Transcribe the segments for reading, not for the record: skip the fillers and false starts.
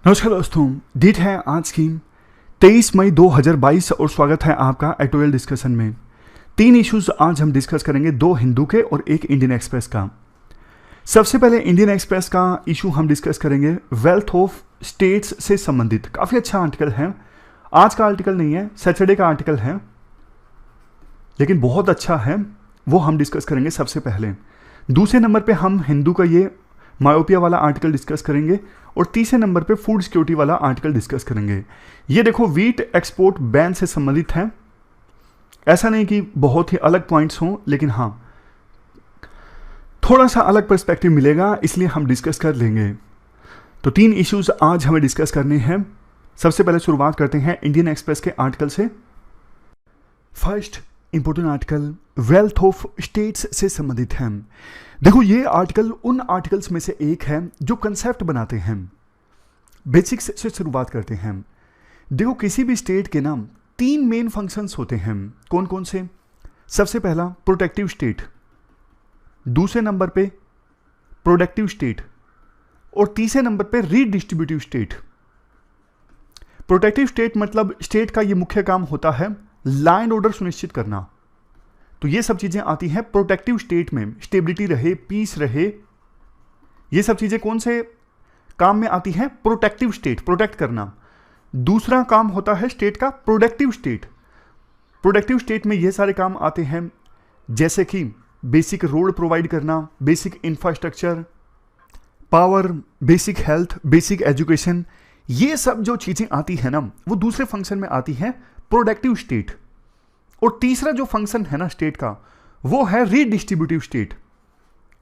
नमस्कार दोस्तों, डेट है आज की 23 मई 2022 और स्वागत है आपका एटोएल डिस्कशन में। 3 इश्यूज आज हम डिस्कस करेंगे, 2 हिंदू के और 1 इंडियन एक्सप्रेस का। सबसे पहले इंडियन एक्सप्रेस का इशू हम डिस्कस करेंगे वेल्थ ऑफ स्टेट्स से संबंधित। काफ़ी अच्छा आर्टिकल है, आज का आर्टिकल नहीं है, सैटरडे का आर्टिकल है, लेकिन बहुत अच्छा है, वो हम डिस्कस करेंगे सबसे पहले। दूसरे नंबर पे हम हिंदू का ये मायोपिया वाला आर्टिकल डिस्कस करेंगे और तीसरे नंबर पे फूड सिक्योरिटी वाला आर्टिकल डिस्कस करेंगे। ये देखो वीट एक्सपोर्ट बैन से संबंधित है, ऐसा नहीं कि बहुत ही अलग पॉइंट्स हों, लेकिन हाँ थोड़ा सा अलग पर्सपेक्टिव मिलेगा, इसलिए हम डिस्कस कर लेंगे। तो 3 इश्यूज आज हमें डिस्कस करने हैं। सबसे पहले शुरुआत करते हैं इंडियन एक्सप्रेस के आर्टिकल से। First important article wealth of states से संबंधित है। देखो ये आर्टिकल उन आर्टिकल्स में से एक है जो कंसेप्ट बनाते हैं। बेसिक्स से शुरुआत करते हैं। देखो किसी भी स्टेट के नाम 3 मेन फंक्शंस होते हैं। कौन कौन से? सबसे पहला प्रोटेक्टिव स्टेट, दूसरे नंबर पे प्रोडक्टिव स्टेट और तीसरे नंबर पे रीडिस्ट्रीब्यूटिव स्टेट। प्रोटेक्टिव स्टेट मतलब स्टेट का ये मुख्य काम होता है लॉ एंड ऑर्डर सुनिश्चित करना। तो ये सब चीजें आती हैं प्रोटेक्टिव स्टेट में, स्टेबिलिटी रहे, पीस रहे, ये सब चीजें कौन से काम में आती हैं? प्रोटेक्टिव स्टेट, प्रोटेक्ट करना। दूसरा काम होता है स्टेट का प्रोडक्टिव स्टेट। प्रोडक्टिव स्टेट में ये सारे काम आते हैं जैसे कि बेसिक रोड प्रोवाइड करना, basic infrastructure, power, basic health, basic education, ये सब जो चीजें आती है ना वो दूसरे फंक्शन में आती हैं प्रोडक्टिव स्टेट। और तीसरा जो फंक्शन है ना स्टेट का वो है रीडिस्ट्रीब्यूटिव स्टेट।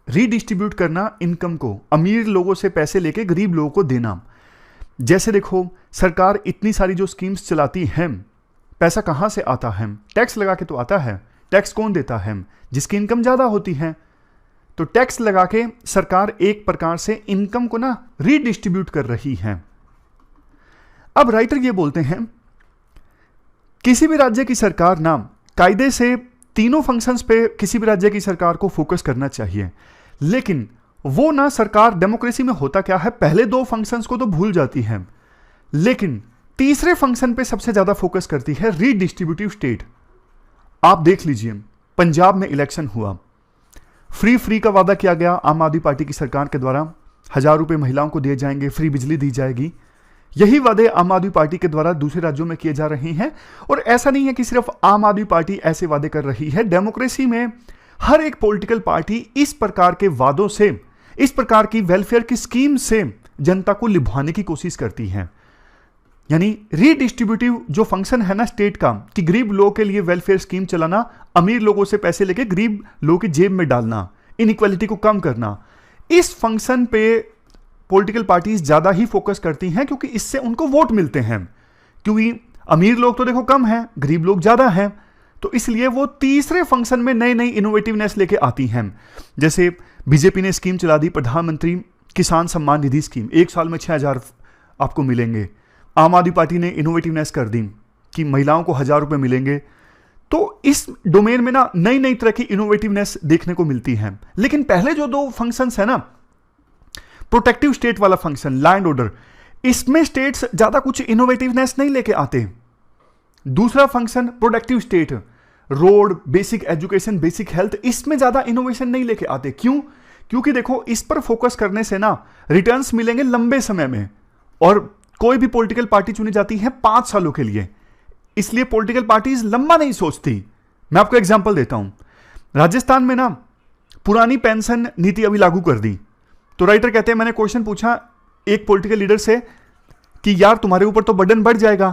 रीडिस्ट्रीब्यूट करना इनकम को, अमीर लोगों से पैसे लेके गरीब लोगों को देना। जैसे देखो सरकार इतनी सारी जो स्कीम्स चलाती है, पैसा कहां से आता है? टैक्स लगा के तो आता है। टैक्स कौन देता है? जिसकी इनकम ज्यादा होती है। तो टैक्स लगा के सरकार एक प्रकार से इनकम को ना रीडिस्ट्रीब्यूट कर रही है। अब राइटर ये बोलते हैं किसी भी राज्य की सरकार ना कायदे से तीनों फंक्शंस पे किसी भी राज्य की सरकार को फोकस करना चाहिए, लेकिन वो ना सरकार डेमोक्रेसी में होता क्या है, पहले 2 फंक्शंस को तो भूल जाती है, लेकिन तीसरे फंक्शन पे सबसे ज्यादा फोकस करती है, रीडिस्ट्रीब्यूटिव स्टेट। आप देख लीजिए पंजाब में इलेक्शन हुआ, फ्री का वादा किया गया आम आदमी पार्टी की सरकार के द्वारा, 1000 रुपए महिलाओं को दिए जाएंगे, फ्री बिजली दी जाएगी। यही वादे आम आदमी पार्टी के द्वारा दूसरे राज्यों में किए जा रहे हैं। और ऐसा नहीं है कि सिर्फ आम आदमी पार्टी ऐसे वादे कर रही है, डेमोक्रेसी में हर एक पॉलिटिकल पार्टी इस प्रकार के वादों से, इस प्रकार की वेलफेयर की स्कीम से जनता को लुभाने की कोशिश करती है। यानी रीडिस्ट्रीब्यूटिव जो फंक्शन है ना स्टेट का, कि गरीब लोगों के लिए वेलफेयर स्कीम चलाना, अमीर लोगों से पैसे लेके गरीब लोगों की जेब में डालना, इनइक्वालिटी को कम करना, इस फंक्शन पे पॉलिटिकल पार्टीज ज्यादा ही फोकस करती हैं, क्योंकि इससे उनको वोट मिलते हैं। क्योंकि अमीर लोग तो देखो कम हैं, गरीब लोग ज्यादा हैं, तो इसलिए वो तीसरे फंक्शन में नई नई इनोवेटिवनेस लेके आती हैं। जैसे बीजेपी ने स्कीम चला दी प्रधानमंत्री किसान सम्मान निधि स्कीम, 1 साल में 6000 आपको मिलेंगे। आम आदमी पार्टी ने इनोवेटिवनेस कर दी कि महिलाओं को 1000 रुपए मिलेंगे। तो इस डोमेन में ना नई नई तरह की इनोवेटिवनेस देखने को मिलती है। लेकिन पहले जो 2 फंक्शंस है ना, प्रोटेक्टिव स्टेट वाला फंक्शन, लॉ एंड ऑर्डर, इसमें स्टेट्स ज्यादा कुछ इनोवेटिवनेस नहीं लेके आते। दूसरा function productive state, road, basic education, basic health, इसमें ज्यादा इनोवेशन नहीं लेके आते। क्यों? क्योंकि देखो इस पर फोकस करने से ना रिटर्न्स मिलेंगे लंबे समय में, और कोई भी पॉलिटिकल पार्टी चुनी जाती है 5 सालों के लिए, इसलिए पॉलिटिकल पार्टीज लंबा नहीं सोचती। मैं आपको एग्जांपल देता हूं, राजस्थान में ना पुरानी पेंशन नीति अभी लागू कर दी। तो राइटर कहते हैं मैंने क्वेश्चन पूछा एक पॉलिटिकल लीडर से कि यार तुम्हारे ऊपर तो बर्डन बढ़ जाएगा।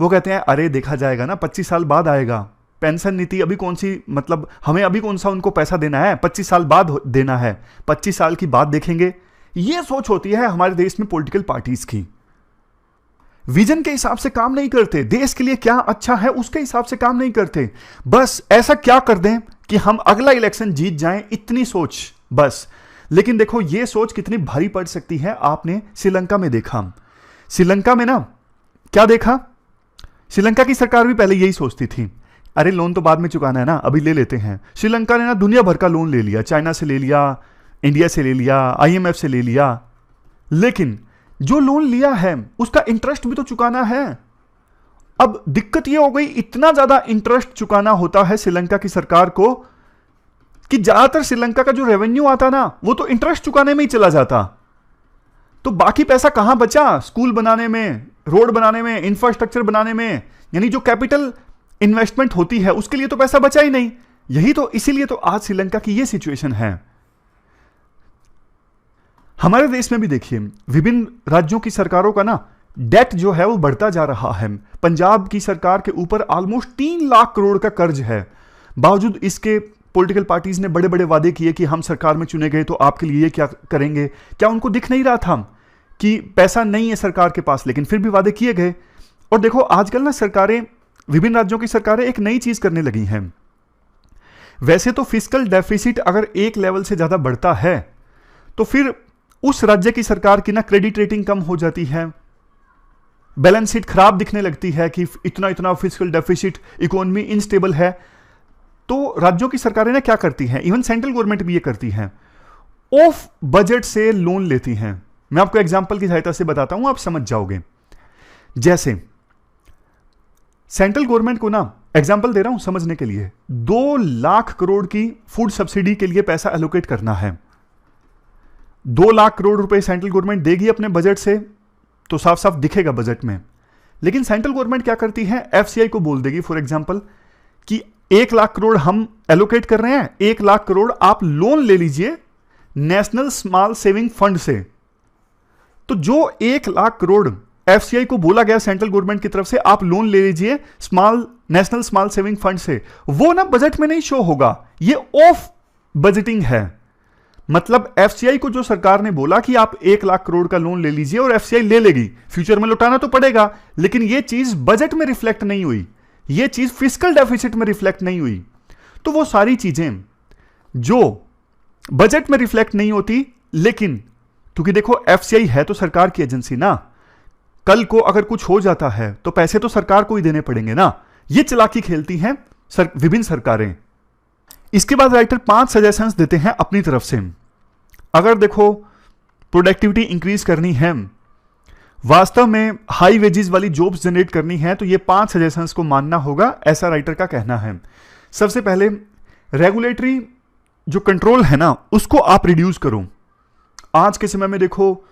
वो कहते हैं अरे देखा जाएगा ना, 25 साल बाद आएगा पेंशन नीति, अभी कौन सी, मतलब हमें अभी कौन सा उनको पैसा देना है, 25 साल बाद देना है, 25 साल की बात देखेंगे। ये सोच होती है हमारे देश में पॉलिटिकल पार्टीज की। विजन के हिसाब से काम नहीं करते, देश के लिए क्या अच्छा है उसके हिसाब से काम नहीं करते। बस ऐसा क्या कर दें कि हम अगला इलेक्शन जीत जाएं, इतनी सोच बस। लेकिन देखो ये सोच कितनी भारी पड़ सकती है। आपने श्रीलंका में देखा, श्रीलंका में ना क्या देखा, श्रीलंका की सरकार भी पहले यही सोचती थी, अरे लोन तो बाद में चुकाना है ना, अभी ले लेते हैं। श्रीलंका ने ना दुनिया भर का लोन ले लिया, चाइना से ले लिया, इंडिया से ले लिया, IMF से ले लिया, लेकिन जो लोन लिया है उसका इंटरेस्ट भी तो चुकाना है। अब दिक्कत यह हो गई, इतना ज्यादा इंटरेस्ट चुकाना होता है श्रीलंका की सरकार को कि ज्यादातर श्रीलंका का जो रेवेन्यू आता ना वो तो इंटरेस्ट चुकाने में ही चला जाता। तो बाकी पैसा कहां बचा? स्कूल बनाने में, रोड बनाने में, इंफ्रास्ट्रक्चर बनाने में, यानी जो कैपिटल इन्वेस्टमेंट होती है उसके लिए तो पैसा बचा ही नहीं। यही तो, इसीलिए तो आज श्रीलंका की यह सिचुएशन है। हमारे देश में भी देखिए विभिन्न राज्यों की सरकारों का ना डेट जो है वो बढ़ता जा रहा है। पंजाब की सरकार के ऊपर ऑलमोस्ट 3 लाख करोड़ का कर्ज है। बावजूद इसके पॉलिटिकल पार्टीज ने बड़े बड़े वादे किए कि हम सरकार में चुने गए तो आपके लिए क्या करेंगे। क्या उनको दिख नहीं रहा था कि पैसा नहीं है सरकार के पास? लेकिन फिर भी वादे किए गए। और देखो आजकल ना सरकारें, विभिन्न राज्यों की सरकारें एक नई चीज करने लगी हैं। वैसे तो फिस्कल डेफिसिट अगर एक लेवल से ज्यादा बढ़ता है तो फिर उस राज्य की सरकार की ना क्रेडिट रेटिंग कम हो जाती है, बैलेंस शीट खराब दिखने लगती है कि इतना इतना फिस्कल डेफिसिट, इकोनॉमी इनस्टेबल है। तो राज्यों की सरकारें ना क्या करती हैं, इवन सेंट्रल गवर्नमेंट भी ये करती हैं, ऑफ बजट से लोन लेती हैं। मैं आपको एग्जांपल की सहायता से बताता हूं, आप समझ जाओगे। जैसे सेंट्रल गवर्नमेंट को ना, एग्जांपल दे रहा हूं समझने के लिए, 2 लाख करोड़ की फूड सब्सिडी के लिए पैसा एलोकेट करना है। 2 लाख करोड़ रुपए सेंट्रल गवर्नमेंट देगी अपने बजट से, तो साफ साफ दिखेगा बजट में। लेकिन सेंट्रल गवर्नमेंट क्या करती है, एफसीआई को बोल देगी फॉर एग्जांपल कि 1 लाख करोड़ हम एलोकेट कर रहे हैं, 1 लाख करोड़ आप लोन ले लीजिए नेशनल स्मॉल सेविंग फंड से। तो जो 1 लाख करोड़ एफसीआई को बोला गया सेंट्रल गवर्नमेंट की तरफ से, आप लोन ले लीजिए नेशनल स्मॉल सेविंग फंड से, वो ना बजट में नहीं शो होगा। ये ऑफ बजटिंग है। मतलब एफसीआई को जो सरकार ने बोला कि आप 1 लाख करोड़ का लोन ले लीजिए और एफसीआई ले लेगी, फ्यूचर में लौटाना तो पड़ेगा, लेकिन यह चीज बजट में रिफ्लेक्ट नहीं हुई, यह चीज फिस्कल डेफिसिट में रिफ्लेक्ट नहीं हुई। तो वो सारी चीजें जो बजट में रिफ्लेक्ट नहीं होती, लेकिन क्योंकि देखो एफसीआई है तो सरकार की एजेंसी ना, कल को अगर कुछ हो जाता है तो पैसे तो सरकार को ही देने पड़ेंगे ना। ये चालाकी खेलती हैं विभिन्न सरकारें। इसके बाद राइटर 5 सजेशंस देते हैं अपनी तरफ से। अगर देखो प्रोडक्टिविटी इंक्रीज करनी है, वास्तव में हाई वेजेस वाली जॉब्स जनरेट करनी है, तो ये 5 सजेशंस को मानना होगा, ऐसा राइटर का कहना है। सबसे पहले रेगुलेटरी जो कंट्रोल है ना उसको आप रिड्यूस करो। आज के समय में देखो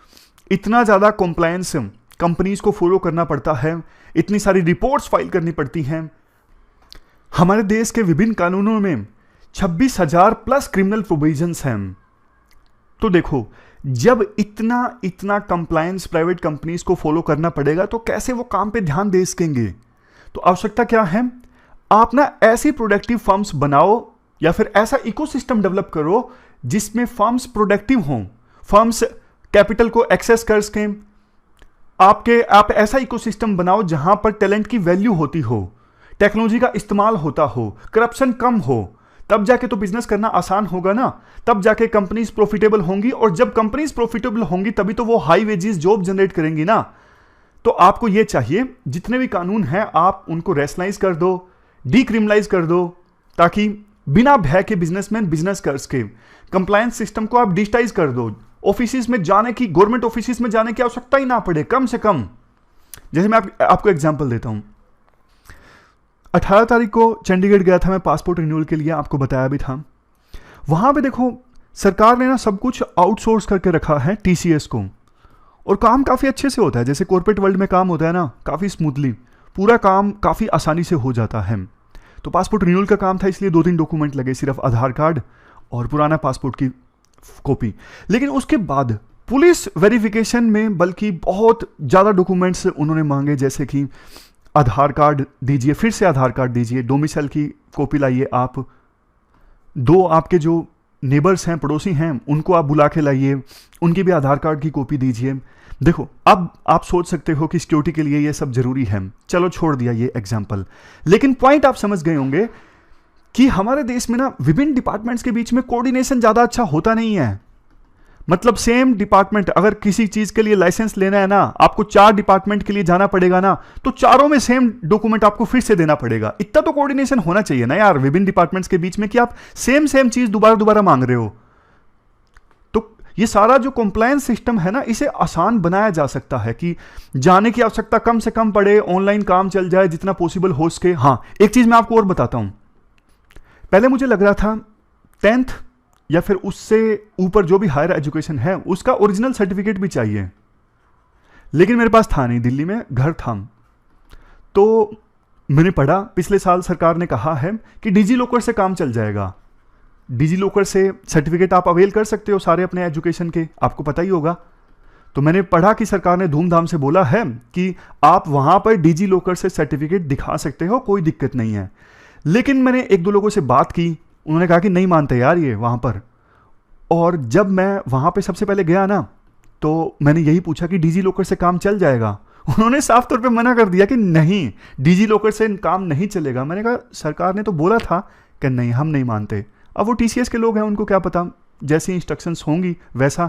इतना ज्यादा कॉम्प्लायंस कंपनीज को फॉलो करना पड़ता है, इतनी सारी रिपोर्ट्स फाइल करनी पड़ती हैं। हमारे देश के विभिन्न कानूनों में 26,000 प्लस क्रिमिनल प्रोविजंस हैं। तो देखो जब इतना कंप्लायंस प्राइवेट कंपनीज को फॉलो करना पड़ेगा तो कैसे वो काम पे ध्यान दे सकेंगे। तो आवश्यकता क्या है, आप ना ऐसी प्रोडक्टिव फर्म्स बनाओ या फिर ऐसा इकोसिस्टम डेवलप करो जिसमें फर्म्स प्रोडक्टिव हों, फर्म्स कैपिटल को एक्सेस कर सकें। आप ऐसा इकोसिस्टम बनाओ जहां पर टैलेंट की वैल्यू होती हो, टेक्नोलॉजी का इस्तेमाल होता हो, करप्शन कम हो, तब जाके तो बिजनेस करना आसान होगा ना, तब जाके कंपनीज प्रॉफिटेबल होंगी, और जब कंपनीज प्रॉफिटेबल होंगी तभी तो वो हाई वेजेस जॉब जनरेट करेंगी ना। तो आपको ये चाहिए जितने भी कानून हैं आप उनको रैशनलाइज कर दो, डीक्रिमिनलाइज कर दो, ताकि बिना भय के बिजनेसमैन बिजनेस कर सके। कंप्लायंस सिस्टम को आप डिजिटाइज कर दो, ऑफिस में जाने की, गवर्नमेंट ऑफिस में जाने की आवश्यकता ही ना पड़े कम से कम। जैसे मैं आपको एग्जांपल देता हूं, 18 तारीख को चंडीगढ़ गया था मैं पासपोर्ट रिन्यूअल के लिए, आपको बताया भी था। वहां पे देखो सरकार ने ना सब कुछ आउटसोर्स करके रखा है टीसीएस को, और काम काफी अच्छे से होता है। जैसे कॉर्पोरेट वर्ल्ड में काम होता है ना, काफी स्मूथली पूरा काम काफी आसानी से हो जाता है। तो पासपोर्ट रिन्यूअल का काम था, इसलिए 2-3 डॉक्यूमेंट लगे, सिर्फ आधार कार्ड और पुराना पासपोर्ट की कॉपी। लेकिन उसके बाद पुलिस वेरिफिकेशन में बल्कि बहुत ज्यादा डॉक्यूमेंट्स उन्होंने मांगे, जैसे कि आधार कार्ड दीजिए, फिर से आधार कार्ड दीजिए, डोमिसाइल की कॉपी लाइए, आप 2 आपके जो नेबर्स हैं, पड़ोसी हैं, उनको आप बुला के लाइए, उनकी भी आधार कार्ड की कॉपी दीजिए। देखो अब आप सोच सकते हो कि सिक्योरिटी के लिए ये सब जरूरी है, चलो छोड़ दिया ये एग्जाम्पल, लेकिन पॉइंट आप समझ गए होंगे कि हमारे देश में ना विभिन्न डिपार्टमेंट्स के बीच में कोऑर्डिनेशन ज्यादा अच्छा होता नहीं है। मतलब सेम डिपार्टमेंट, अगर किसी चीज के लिए लाइसेंस लेना है ना, आपको 4 डिपार्टमेंट के लिए जाना पड़ेगा ना, तो चारों में सेम डॉक्यूमेंट आपको फिर से देना पड़ेगा। इतना तो कोऑर्डिनेशन होना चाहिए ना यार विभिन्न डिपार्टमेंट्स के बीच में, कि आप सेम चीज दोबारा मांग रहे हो। तो ये सारा जो कंप्लायंस सिस्टम है ना, इसे आसान बनाया जा सकता है कि जाने की आवश्यकता कम से कम पड़े, ऑनलाइन काम चल जाए जितना पॉसिबल हो सके। हाँ, एक चीज मैं आपको और बताता हूं। पहले मुझे लग रहा था 10th या फिर उससे ऊपर जो भी हायर एजुकेशन है उसका ओरिजिनल सर्टिफिकेट भी चाहिए, लेकिन मेरे पास था नहीं, दिल्ली में घर था। तो मैंने पढ़ा, पिछले साल सरकार ने कहा है कि डिजी लॉकर से काम चल जाएगा। डिजी लॉकर से सर्टिफिकेट आप अवेल कर सकते हो सारे अपने एजुकेशन के, आपको पता ही होगा। तो मैंने पढ़ा कि सरकार ने धूमधाम से बोला है कि आप वहां पर डिजी लॉकर से सर्टिफिकेट दिखा सकते हो, कोई दिक्कत नहीं है। लेकिन मैंने एक दो लोगों से बात की, उन्होंने कहा कि नहीं मानते यार ये वहां पर। और जब मैं वहां पे सबसे पहले गया ना, तो मैंने यही पूछा कि डिजी लॉकर से काम चल जाएगा। उन्होंने साफ तौर पे मना कर दिया कि नहीं, डिजी लॉकर से काम नहीं चलेगा। मैंने कहा सरकार ने तो बोला था कि नहीं, हम नहीं मानते। अब वो टीसीएस के लोग हैं, उनको क्या पता, जैसी इंस्ट्रक्शंस होंगी वैसा।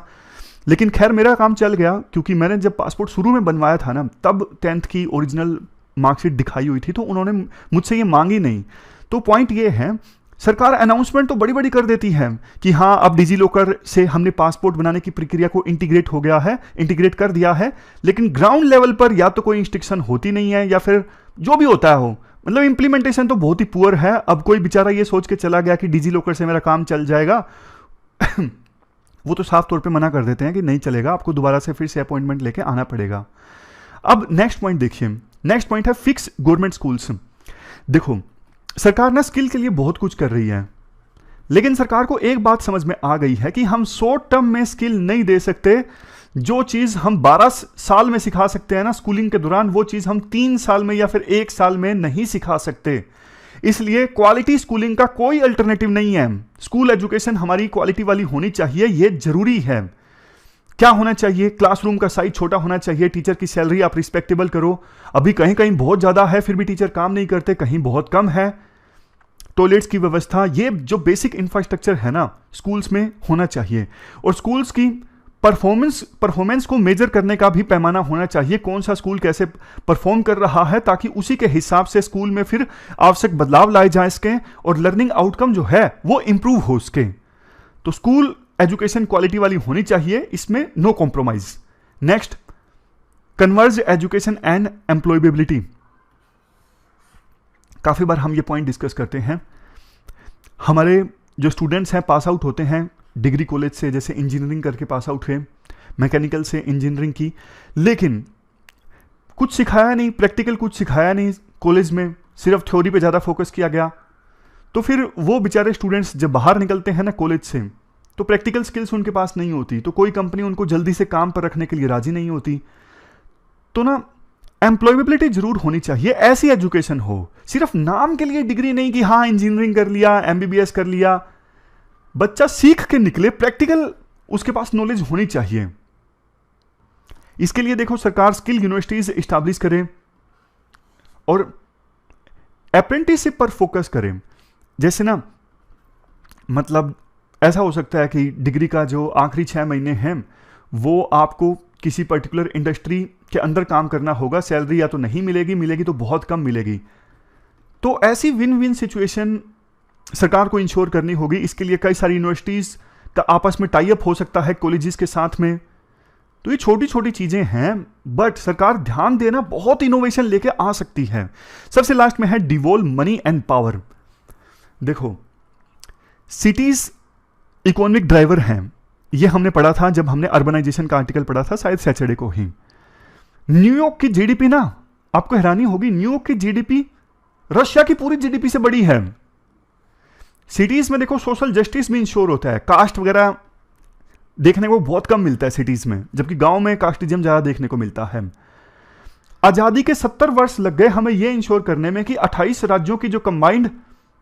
लेकिन खैर मेरा काम चल गया, क्योंकि मैंने जब पासपोर्ट शुरू में बनवाया था ना, तब 10th की ओरिजिनल मार्कशीट दिखाई हुई थी, तो उन्होंने मुझसे ये मांगी नहीं। तो पॉइंट ये है, सरकार अनाउंसमेंट तो बड़ी बड़ी कर देती है कि हाँ अब डिजी लॉकर से हमने पासपोर्ट बनाने की प्रक्रिया को इंटीग्रेट हो गया है, इंटीग्रेट कर दिया है, लेकिन ग्राउंड लेवल पर या तो कोई इंस्ट्रक्शन होती नहीं है या फिर जो भी होता हो, मतलब इंप्लीमेंटेशन तो बहुत ही पुअर है। अब कोई बेचारा ये सोच के चला गया कि डिजी लॉकर से मेरा काम चल जाएगा वो तो साफ तौर पे मना कर देते हैं कि नहीं चलेगा, आपको दोबारा से फिर से अपॉइंटमेंट लेके आना पड़ेगा। अब नेक्स्ट पॉइंट देखिए, नेक्स्ट पॉइंट है फिक्स गवर्नमेंट स्कूल्स। देखो सरकार ना स्किल के लिए बहुत कुछ कर रही है, लेकिन सरकार को एक बात समझ में आ गई है कि हम शॉर्ट टर्म में स्किल नहीं दे सकते। जो चीज हम 12 साल में सिखा सकते हैं ना स्कूलिंग के दौरान, वो चीज हम 3 साल में या फिर 1 साल में नहीं सिखा सकते। इसलिए क्वालिटी स्कूलिंग का कोई अल्टरनेटिव नहीं है। स्कूल एजुकेशन हमारी क्वालिटी वाली होनी चाहिए, यह जरूरी है। क्या होना चाहिए? क्लासरूम का साइज छोटा होना चाहिए, टीचर की सैलरी आप रिस्पेक्टेबल करो। अभी कहीं कहीं बहुत ज्यादा है फिर भी टीचर काम नहीं करते, कहीं बहुत कम है। टॉयलेट्स की व्यवस्था, ये जो बेसिक इंफ्रास्ट्रक्चर है ना स्कूल्स में होना चाहिए। और स्कूल्स की परफॉर्मेंस को मेजर करने का भी पैमाना होना चाहिए, कौन सा स्कूल कैसे परफॉर्म कर रहा है, ताकि उसी के हिसाब से स्कूल में फिर आवश्यक बदलाव लाए जाए इसके, और लर्निंग आउटकम जो है वो इंप्रूव हो उसके। तो स्कूल एजुकेशन क्वालिटी वाली होनी चाहिए, इसमें no compromise. Next, converge education and employability. काफी बार हम ये पॉइंट डिस्कस करते हैं। हमारे जो स्टूडेंट्स हैं पास आउट होते हैं डिग्री कॉलेज से, जैसे इंजीनियरिंग करके पास आउट हुए, मैकेनिकल से इंजीनियरिंग की, लेकिन कुछ सिखाया नहीं, प्रैक्टिकल कुछ सिखाया नहीं कॉलेज में, सिर्फ थ्योरी पे ज़्यादा फोकस किया गया। तो फिर वो बेचारे स्टूडेंट्स जब बाहर निकलते हैं ना कॉलेज से, तो प्रैक्टिकल स्किल्स उनके पास नहीं होती, तो कोई कंपनी उनको जल्दी से काम पर रखने के लिए राजी नहीं होती। तो ना एम्प्लॉयबिलिटी जरूर होनी चाहिए, ऐसी एजुकेशन हो, सिर्फ नाम के लिए डिग्री नहीं कि हाँ इंजीनियरिंग कर लिया, एमबीबीएस कर लिया। बच्चा सीख के निकले, प्रैक्टिकल उसके पास नॉलेज होनी चाहिए। इसके लिए देखो सरकार स्किल यूनिवर्सिटीज इस्टेब्लिश करे और अप्रेंटिसशिप पर फोकस करे। जैसे ना मतलब ऐसा हो सकता है कि डिग्री का जो आखिरी 6 महीने हैं वो आपको किसी पर्टिकुलर इंडस्ट्री के अंदर काम करना होगा, सैलरी या तो नहीं मिलेगी, मिलेगी तो बहुत कम मिलेगी। तो ऐसी विन विन सिचुएशन सरकार को इंश्योर करनी होगी। इसके लिए कई सारी यूनिवर्सिटीज का आपस में टाई अप हो सकता है कॉलेजेस के साथ में। तो ये छोटी छोटी चीजें हैं, बट सरकार ध्यान देना बहुत इनोवेशन लेके आ सकती है। सबसे लास्ट में है डिवॉल्व मनी एंड पावर। देखो सिटीज इकोनॉमिक ड्राइवर हैं, ये हमने पढ़ा था जब हमने अर्बनाइजेशन का आर्टिकल पढ़ा था, शायद सैटरडे को ही। न्यूयॉर्क की जीडीपी ना, आपको हैरानी होगी, न्यूयॉर्क की जीडीपी रशिया की पूरी जीडीपी से बड़ी है। सिटीज में देखो सोशल जस्टिस भी इंश्योर होता है, कास्ट वगैरह देखने को बहुत कम मिलता है सिटीज में, जबकि गांव में कास्टिज्म ज्यादा देखने को मिलता है। आजादी के 70 वर्ष लग गए हमें यह इंश्योर करने में कि 28 राज्यों की जो कंबाइंड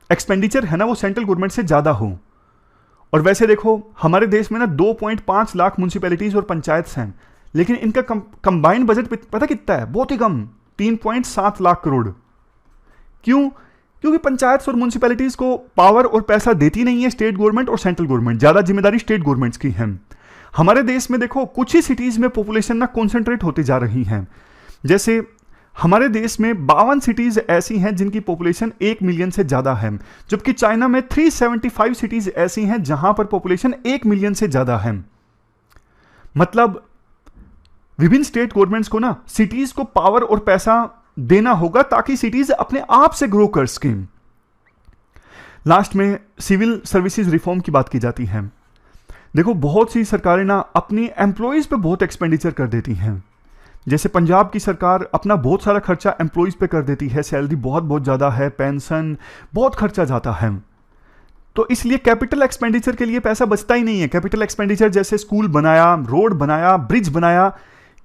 एक्सपेंडिचर है ना वो सेंट्रल गवर्नमेंट से ज्यादा हो। और वैसे देखो हमारे देश में ना 2.5 लाख म्यूनिसिपैलिटीज और पंचायत हैं, लेकिन इनका कंबाइंड बजट पता कितना है? बहुत ही कम, 3.7 लाख करोड़। क्यों? क्योंकि पंचायत और म्यूनिसिपैलिटीज को पावर और पैसा देती नहीं है स्टेट गवर्नमेंट और सेंट्रल गवर्नमेंट, ज्यादा जिम्मेदारी स्टेट गवर्नमेंट्स की है। हमारे देश में देखो कुछ ही सिटीज में पॉपुलेशन ना कॉन्सेंट्रेट होती जा रही है। जैसे हमारे देश में 52 सिटीज ऐसी हैं जिनकी पॉपुलेशन 1 मिलियन से ज्यादा है, जबकि चाइना में 375 सिटीज ऐसी हैं जहां पर पॉपुलेशन 1 मिलियन से ज्यादा है। मतलब विभिन्न स्टेट गवर्नमेंट्स को ना सिटीज को पावर और पैसा देना होगा ताकि सिटीज अपने आप से ग्रो कर सकें। लास्ट में सिविल सर्विसेज रिफॉर्म की बात की जाती है। देखो बहुत सी सरकारें ना अपनी एम्प्लॉयज पे बहुत एक्सपेंडिचर कर देती हैं। जैसे पंजाब की सरकार अपना बहुत सारा खर्चा एम्प्लॉयज पे कर देती है, सैलरी बहुत बहुत ज़्यादा है, पेंशन बहुत खर्चा जाता है, तो इसलिए कैपिटल एक्सपेंडिचर के लिए पैसा बचता ही नहीं है। कैपिटल एक्सपेंडिचर जैसे स्कूल बनाया, रोड बनाया, ब्रिज बनाया,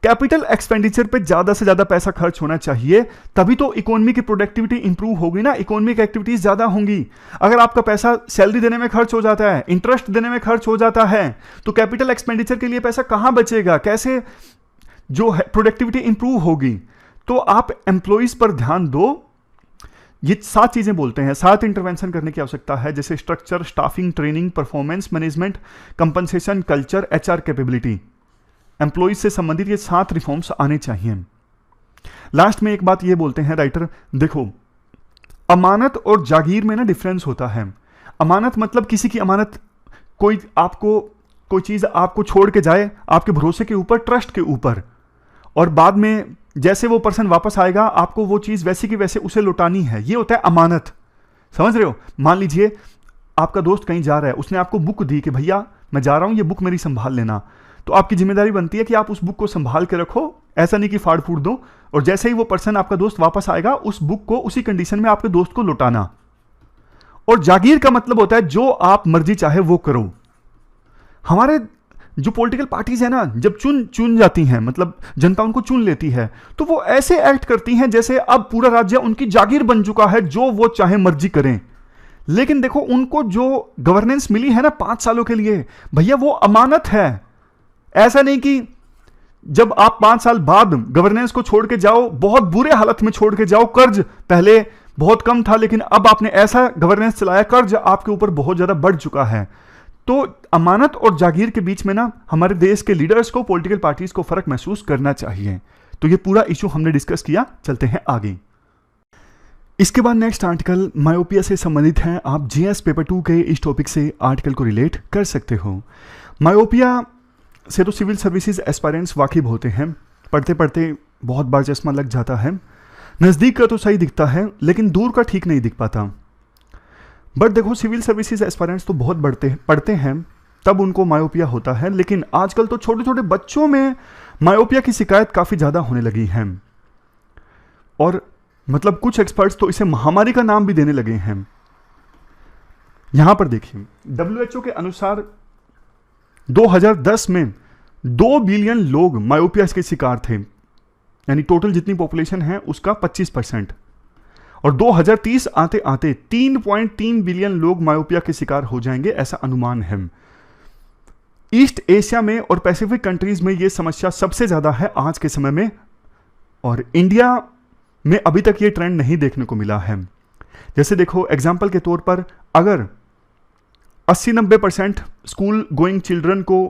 कैपिटल एक्सपेंडिचर पे ज़्यादा से ज़्यादा पैसा खर्च होना चाहिए, तभी तो इकोनॉमी की प्रोडक्टिविटी इंप्रूव होगी ना, इकोनॉमिक एक्टिविटीज ज़्यादा होंगी। अगर आपका पैसा सैलरी देने में खर्च हो जाता है, इंटरेस्ट देने में खर्च हो जाता है, तो कैपिटल एक्सपेंडिचर के लिए पैसा कहाँ बचेगा, कैसे जो है प्रोडक्टिविटी इंप्रूव होगी। तो आप एम्प्लॉयज पर ध्यान दो। ये 7 चीजें बोलते हैं, 7 इंटरवेंशन करने की आवश्यकता है, जैसे structure, staffing, training, performance management, compensation, culture, HR capability. Employees से संबंधित ये 7 रिफॉर्म्स आने चाहिए। लास्ट में एक बात ये बोलते हैं राइटर, देखो अमानत और जागीर में ना डिफरेंस होता है। अमानत मतलब किसी की अमानत, कोई चीज आपको छोड़ के जाए आपके भरोसे के ऊपर, ट्रस्ट के ऊपर, और बाद में जैसे वो पर्सन वापस आएगा आपको वो चीज वैसे की वैसे उसे लौटानी है, ये होता है अमानत। समझ रहे हो? मान लीजिए आपका दोस्त कहीं जा रहा है, उसने आपको बुक दी कि भैया मैं जा रहा हूं, ये बुक मेरी संभाल लेना, तो आपकी जिम्मेदारी बनती है कि आप उस बुक को संभाल के रखो, ऐसा नहीं कि फाड़ फूड़ दो, और जैसे ही वो पर्सन आपका दोस्त वापस आएगा उस बुक को उसी कंडीशन में आपके दोस्त को लौटाना। और जागीर का मतलब होता है जो आप मर्जी चाहे वो करो। हमारे जो पॉलिटिकल पार्टीज है ना, जब चुन जाती हैं, मतलब जनता उनको चुन लेती है, तो वो ऐसे एक्ट करती हैं जैसे अब पूरा राज्य उनकी जागीर बन चुका है, जो वो चाहे मर्जी करें। लेकिन देखो उनको जो गवर्नेंस मिली है ना 5 सालों के लिए, भैया वो अमानत है। ऐसा नहीं कि जब आप 5 साल बाद गवर्नेंस को छोड़ के जाओ, बहुत बुरे हालत में छोड़ के जाओ, कर्ज पहले बहुत कम था लेकिन अब आपने ऐसा गवर्नेंस चलाया, कर्ज आपके ऊपर बहुत ज्यादा बढ़ चुका है। तो अमानत और जागीर के बीच में ना हमारे देश के लीडर्स को, पॉलिटिकल पार्टीज को फर्क महसूस करना चाहिए। तो ये पूरा इशू हमने डिस्कस किया, चलते हैं आगे। इसके बाद नेक्स्ट आर्टिकल मायोपिया से संबंधित है। आप जीएस पेपर 2 के इस टॉपिक से आर्टिकल को रिलेट कर सकते हो। मायोपिया से तो सिविल सर्विसेज एस्पायरेंट्स वाकिफ होते हैं, पढ़ते पढ़ते बहुत बार चश्मा लग जाता है। नज़दीक का तो सही दिखता है लेकिन दूर का ठीक नहीं दिख पाता। बट देखो सिविल सर्विसेज एस्पायरेंट्स तो बहुत पढ़ते हैं तब उनको मायोपिया होता है, लेकिन आजकल तो छोटे छोटे बच्चों में मायोपिया की शिकायत काफ़ी ज़्यादा होने लगी है, और मतलब कुछ एक्सपर्ट्स तो इसे महामारी का नाम भी देने लगे हैं। यहां पर देखिए WHO के अनुसार 2010 में 2 बिलियन लोग मायोपिया के शिकार थे, यानी टोटल जितनी पॉपुलेशन है उसका 25%, और 2030 आते आते 3.3 बिलियन लोग मायोपिया के शिकार हो जाएंगे, ऐसा अनुमान है। ईस्ट एशिया में और पैसिफिक कंट्रीज में यह समस्या सबसे ज्यादा है आज के समय में, और इंडिया में अभी तक ये ट्रेंड नहीं देखने को मिला है। जैसे देखो एग्जाम्पल के तौर पर अगर 80-90% स्कूल गोइंग चिल्ड्रन को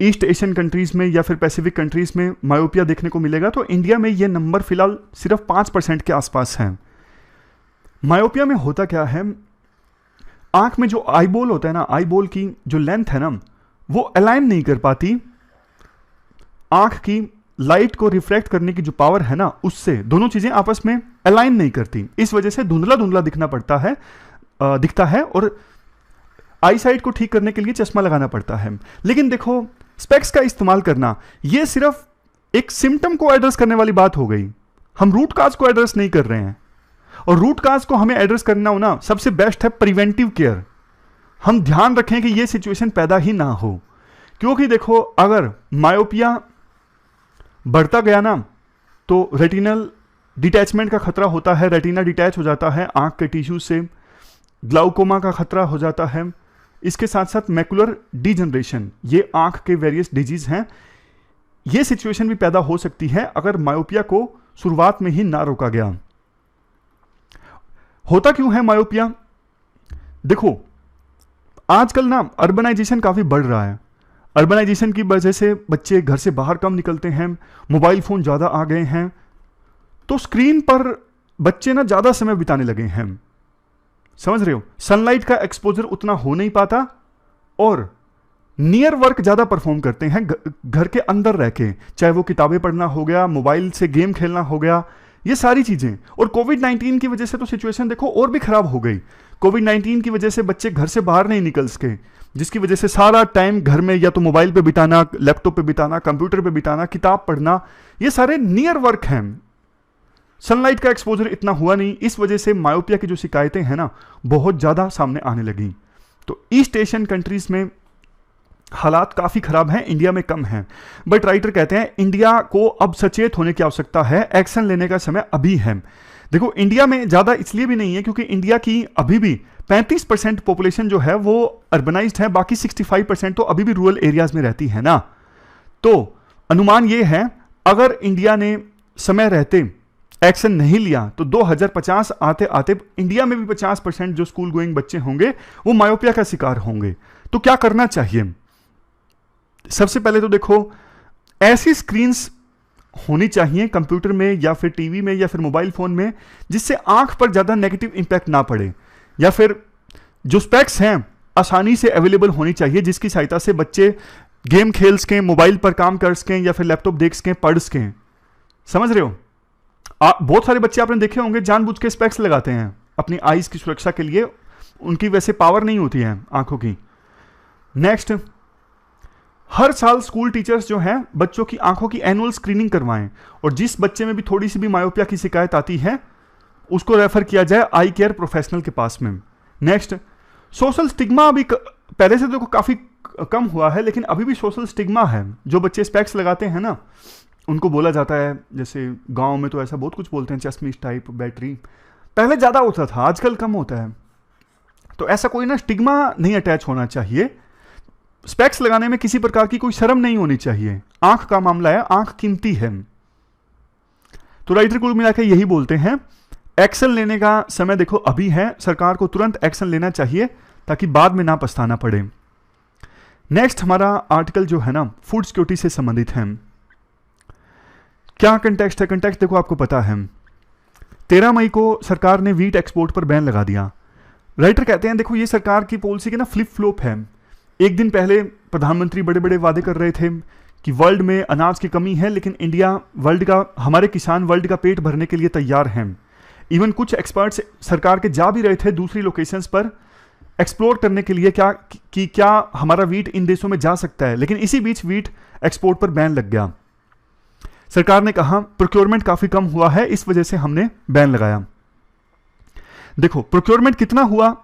ईस्ट एशियन कंट्रीज में या फिर पैसिफिक कंट्रीज में मायोपिया देखने को मिलेगा, तो इंडिया में ये नंबर फिलहाल सिर्फ 5% के आसपास है। मायोपिया में होता क्या है, आंख में जो आई बॉल होता है ना, आई बॉल की जो लेंथ है ना वो अलाइन नहीं कर पाती, आंख की लाइट को रिफ्लेक्ट करने की जो पावर है ना उससे दोनों चीजें आपस में अलाइन नहीं करती, इस वजह से धुंधला धुंधला दिखता है और आई साइट को ठीक करने के लिए चश्मा लगाना पड़ता है। लेकिन देखो स्पेक्स का इस्तेमाल करना ये सिर्फ एक सिम्टम को एड्रेस करने वाली बात हो गई, हम रूट काज को एड्रेस नहीं कर रहे हैं। और रूट काज को हमें एड्रेस करना हो ना, सबसे बेस्ट है प्रिवेंटिव केयर। हम ध्यान रखें कि यह सिचुएशन पैदा ही ना हो, क्योंकि देखो अगर मायोपिया बढ़ता गया ना तो रेटिनल डिटैचमेंट का खतरा होता है, रेटिना डिटैच हो जाता है आंख के टिश्यू से, ग्लाउकोमा का खतरा हो जाता है। इसके साथ साथ मैकुलर डिजनरेशन, ये आंख के वेरियस डिजीज हैं, ये सिचुएशन भी पैदा हो सकती है अगर मायोपिया को शुरुआत में ही ना रोका गया। होता क्यों है मायोपिया? देखो आजकल ना अर्बनाइजेशन काफी बढ़ रहा है, अर्बनाइजेशन की वजह से बच्चे घर से बाहर कम निकलते हैं, मोबाइल फोन ज्यादा आ गए हैं, तो स्क्रीन पर बच्चे ना ज्यादा समय बिताने लगे हैं। समझ रहे हो? सनलाइट का एक्सपोजर उतना हो नहीं पाता और नियर वर्क ज़्यादा परफॉर्म करते हैं घर के अंदर रह के, चाहे वो किताबें पढ़ना हो गया, मोबाइल से गेम खेलना हो गया, ये सारी चीज़ें। और कोविड-19 की वजह से तो सिचुएशन देखो और भी खराब हो गई। कोविड-19 की वजह से बच्चे घर से बाहर नहीं निकल सके, जिसकी वजह से सारा टाइम घर में या तो मोबाइल पे बिताना, लैपटॉप पे बिताना, कंप्यूटर पे बिताना, किताब पढ़ना, ये सारे नियर वर्क हैं। सनलाइट का एक्सपोजर इतना हुआ नहीं, इस वजह से मायोपिया की जो शिकायतें हैं ना बहुत ज़्यादा सामने आने लगी। तो ईस्ट एशियन कंट्रीज़ में हालात काफ़ी ख़राब हैं, इंडिया में कम हैं। बट राइटर कहते हैं इंडिया को अब सचेत होने की आवश्यकता है, एक्शन लेने का समय अभी है। देखो इंडिया में ज़्यादा इसलिए भी नहीं है क्योंकि इंडिया की अभी भी 35% पॉपुलेशन जो है वो अर्बनाइज्ड है, बाकी 65% तो अभी भी रूरल एरियाज में रहती है ना। तो अनुमान ये है अगर इंडिया ने समय रहते एक्शन नहीं लिया तो 2050 आते आते इंडिया में भी 50% जो स्कूल गोइंग बच्चे होंगे वो मायोपिया का शिकार होंगे। तो क्या करना चाहिए? सबसे पहले तो देखो ऐसी स्क्रीन्स होनी चाहिए कंप्यूटर में या फिर टीवी में या फिर मोबाइल फोन में जिससे आंख पर ज्यादा नेगेटिव इंपैक्ट ना पड़े, या फिर जो स्पेक्स हैं आसानी से अवेलेबल होनी चाहिए जिसकी सहायता से बच्चे गेम खेल सकें, मोबाइल पर काम कर सकें या फिर लैपटॉप देख सकें, पढ़ सकें। समझ रहे हो? बहुत सारे बच्चे आपने देखे होंगे जानबूझ के स्पेक्स लगाते हैं अपनी आईज की सुरक्षा के लिए, उनकी वैसे पावर नहीं होती है आंखों की। नेक्स्ट, हर साल स्कूल टीचर्स जो हैं बच्चों की आंखों की एनुअल स्क्रीनिंग करवाएं, और जिस बच्चे में भी थोड़ी सी भी मायोपिया की शिकायत आती है उसको रेफर किया जाए आई केयर प्रोफेशनल के पास में। नेक्स्ट, सोशल स्टिग्मा अभी पहले से तो काफी कम हुआ है लेकिन अभी भी सोशल स्टिग्मा है। जो बच्चे स्पेक्स लगाते हैं ना उनको बोला जाता है, जैसे गांव में तो ऐसा बहुत कुछ बोलते हैं, चश्मिश टाइप, बैटरी, पहले ज्यादा होता था आजकल कम होता है। तो ऐसा कोई ना स्टिग्मा नहीं अटैच होना चाहिए। स्पेक्स लगाने में किसी प्रकार की कोई शर्म नहीं होनी चाहिए, आंख का मामला है, आंख कीमती है। तो राइटर कुल मिलाकर यही बोलते हैं एक्शन लेने का समय देखो अभी है, सरकार को तुरंत एक्शन लेना चाहिए ताकि बाद में ना पछताना पड़े। नेक्स्ट हमारा आर्टिकल जो है ना फूड सिक्योरिटी से संबंधित है। क्या कंटेक्स्ट है? कंटेक्स्ट देखो आपको पता है 13 मई को सरकार ने वीट एक्सपोर्ट पर बैन लगा दिया। राइटर कहते हैं देखो ये सरकार की पॉलिसी के ना फ्लिप फ्लॉप है। एक दिन पहले प्रधानमंत्री बड़े बड़े वादे कर रहे थे कि वर्ल्ड में अनाज की कमी है लेकिन इंडिया वर्ल्ड का, हमारे किसान वर्ल्ड का पेट भरने के लिए तैयार हैं। इवन कुछ एक्सपर्ट्स सरकार के जा भी रहे थे दूसरी लोकेशंस पर एक्सप्लोर करने के लिए क्या हमारा वीट इन देशों में जा सकता है, लेकिन इसी बीच वीट एक्सपोर्ट पर बैन लग गया। सरकार ने कहा प्रोक्योरमेंट काफी कम हुआ है इस वजह से हमने बैन लगाया। देखो प्रोक्योरमेंट कितना हुआ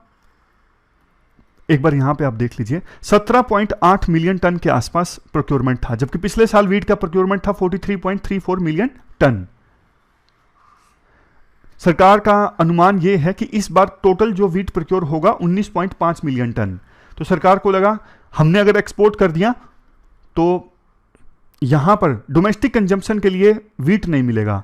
एक बार यहां पे आप देख लीजिए, 17.8 मिलियन टन के आसपास प्रोक्योरमेंट था, जबकि पिछले साल वीट का प्रोक्योरमेंट था 43.34 मिलियन टन। सरकार का अनुमान यह है कि इस बार टोटल जो वीट प्रोक्योर होगा 19.5 मिलियन टन। तो सरकार को लगा हमने अगर एक्सपोर्ट कर दिया तो यहां पर डोमेस्टिक कंजम्पशन के लिए वीट नहीं मिलेगा।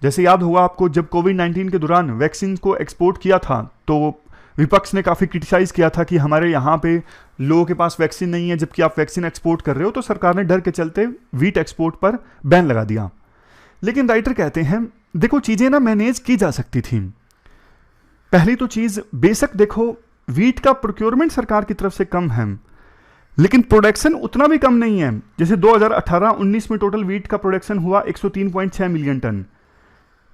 जैसे याद होगा आपको जब कोविड-19 के दौरान वैक्सीन को एक्सपोर्ट किया था तो विपक्ष ने काफी क्रिटिसाइज किया था कि हमारे यहां पे लोगों के पास वैक्सीन नहीं है जबकि आप वैक्सीन एक्सपोर्ट कर रहे हो। तो सरकार ने डर के चलते वीट एक्सपोर्ट पर बैन लगा दिया। लेकिन राइटर कहते हैं देखो चीजें ना मैनेज की जा सकती थी। पहली तो चीज बेशक देखो वीट का प्रोक्योरमेंट सरकार की तरफ से कम है लेकिन प्रोडक्शन उतना भी कम नहीं है। जैसे 2018-19 में टोटल वीट का प्रोडक्शन हुआ 103.6 मिलियन टन,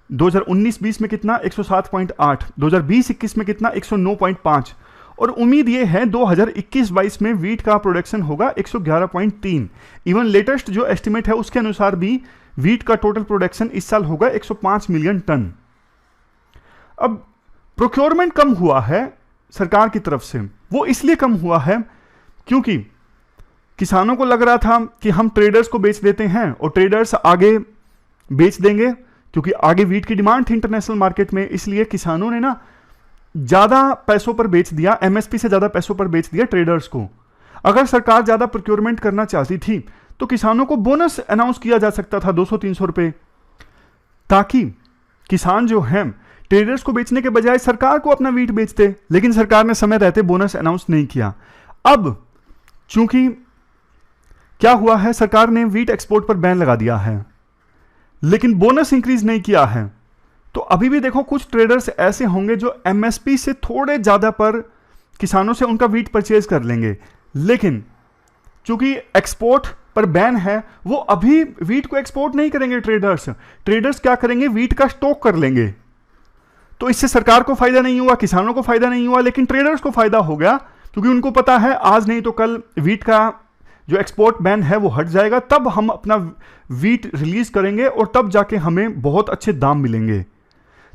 2019-20 में कितना 107.8, 2020-21 में कितना 109.5, और उम्मीद ये है 2021-22 में वीट का प्रोडक्शन होगा 111.3। इवन लेटेस्ट जो एस्टिमेट है उसके अनुसार भी वीट का टोटल प्रोडक्शन इस साल होगा 105 मिलियन टन। अब प्रोक्योरमेंट कम हुआ है सरकार की तरफ से, वो इसलिए कम हुआ है क्योंकि किसानों को लग रहा था कि हम ट्रेडर्स को बेच देते हैं और ट्रेडर्स आगे बेच देंगे क्योंकि आगे वीट की डिमांड थी इंटरनेशनल मार्केट में, इसलिए किसानों ने ना ज्यादा पैसों पर बेच दिया, एमएसपी से ज्यादा पैसों पर बेच दिया ट्रेडर्स को। अगर सरकार ज्यादा प्रोक्योरमेंट करना चाहती थी तो किसानों को बोनस अनाउंस किया जा सकता था 200-300 रुपए, ताकि किसान जो हैं ट्रेडर्स को बेचने के बजाय सरकार को अपना वीट बेचते। लेकिन सरकार ने समय रहते बोनस अनाउंस नहीं किया। अब चूंकि क्या हुआ है, सरकार ने वीट एक्सपोर्ट पर बैन लगा दिया है लेकिन बोनस इंक्रीज नहीं किया है, तो अभी भी देखो कुछ ट्रेडर्स ऐसे होंगे जो एमएसपी से थोड़े ज्यादा पर किसानों से उनका वीट परचेज कर लेंगे, लेकिन चूंकि एक्सपोर्ट पर बैन है, वो अभी वीट को एक्सपोर्ट नहीं करेंगे ट्रेडर्स। ट्रेडर्स क्या करेंगे, वीट का स्टॉक कर लेंगे। तो इससे सरकार को फायदा नहीं हुआ, किसानों को फायदा नहीं हुआ, लेकिन ट्रेडर्स को फायदा हो गया, क्योंकि उनको पता है आज नहीं तो कल वीट का जो एक्सपोर्ट बैन है वो हट जाएगा, तब हम अपना वीट रिलीज करेंगे और तब जाके हमें बहुत अच्छे दाम मिलेंगे।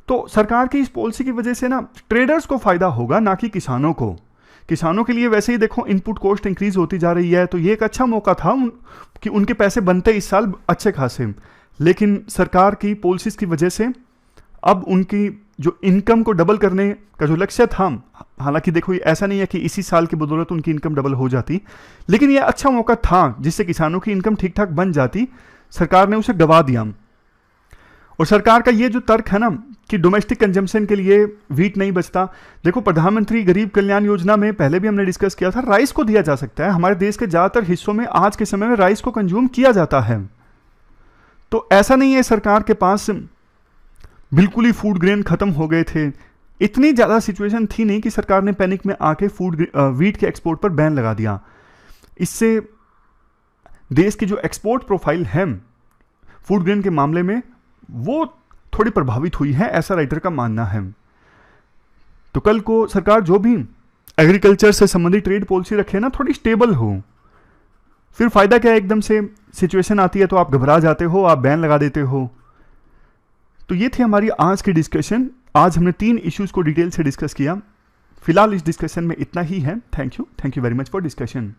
तो सरकार की इस पॉलिसी की वजह से ना ट्रेडर्स को फायदा होगा, ना कि किसानों को। किसानों के लिए वैसे ही देखो इनपुट कॉस्ट इंक्रीज होती जा रही है, तो ये एक अच्छा मौका था कि उनके पैसे बनते इस साल अच्छे खासे, लेकिन सरकार की पॉलिसीज की वजह से अब उनकी जो इनकम को डबल करने का जो लक्ष्य था, हालांकि देखो ये ऐसा नहीं है कि इसी साल की बदौलत उनकी इनकम डबल हो जाती, लेकिन ये अच्छा मौका था जिससे किसानों की इनकम ठीक ठाक बन जाती, सरकार ने उसे गवा दिया। और सरकार का ये जो तर्क है ना कि डोमेस्टिक कंजम्पशन के लिए वीट नहीं बचता, देखो प्रधानमंत्री गरीब कल्याण योजना में पहले भी हमने डिस्कस किया था, राइस को दिया जा सकता है। हमारे देश के ज्यादातर हिस्सों में आज के समय में राइस को कंज्यूम किया जाता है, तो ऐसा नहीं है सरकार के पास बिल्कुल ही फूड ग्रेन खत्म हो गए थे। इतनी ज्यादा सिचुएशन थी नहीं कि सरकार ने पैनिक में आके वीट के एक्सपोर्ट पर बैन लगा दिया। इससे देश की जो एक्सपोर्ट प्रोफाइल है फूड ग्रेन के मामले में वो थोड़ी प्रभावित हुई है, ऐसा राइटर का मानना है। तो कल को सरकार जो भी एग्रीकल्चर से संबंधित ट्रेड पॉलिसी रखे ना, थोड़ी स्टेबल हो, फिर फायदा क्या है, एकदम से सिचुएशन आती है तो आप घबरा जाते हो, आप बैन लगा देते हो। तो ये थी हमारी आज की डिस्कशन। आज हमने 3 इश्यूज को डिटेल से डिस्कस किया। फिलहाल इस डिस्कशन में इतना ही है। Thank you very much for discussion.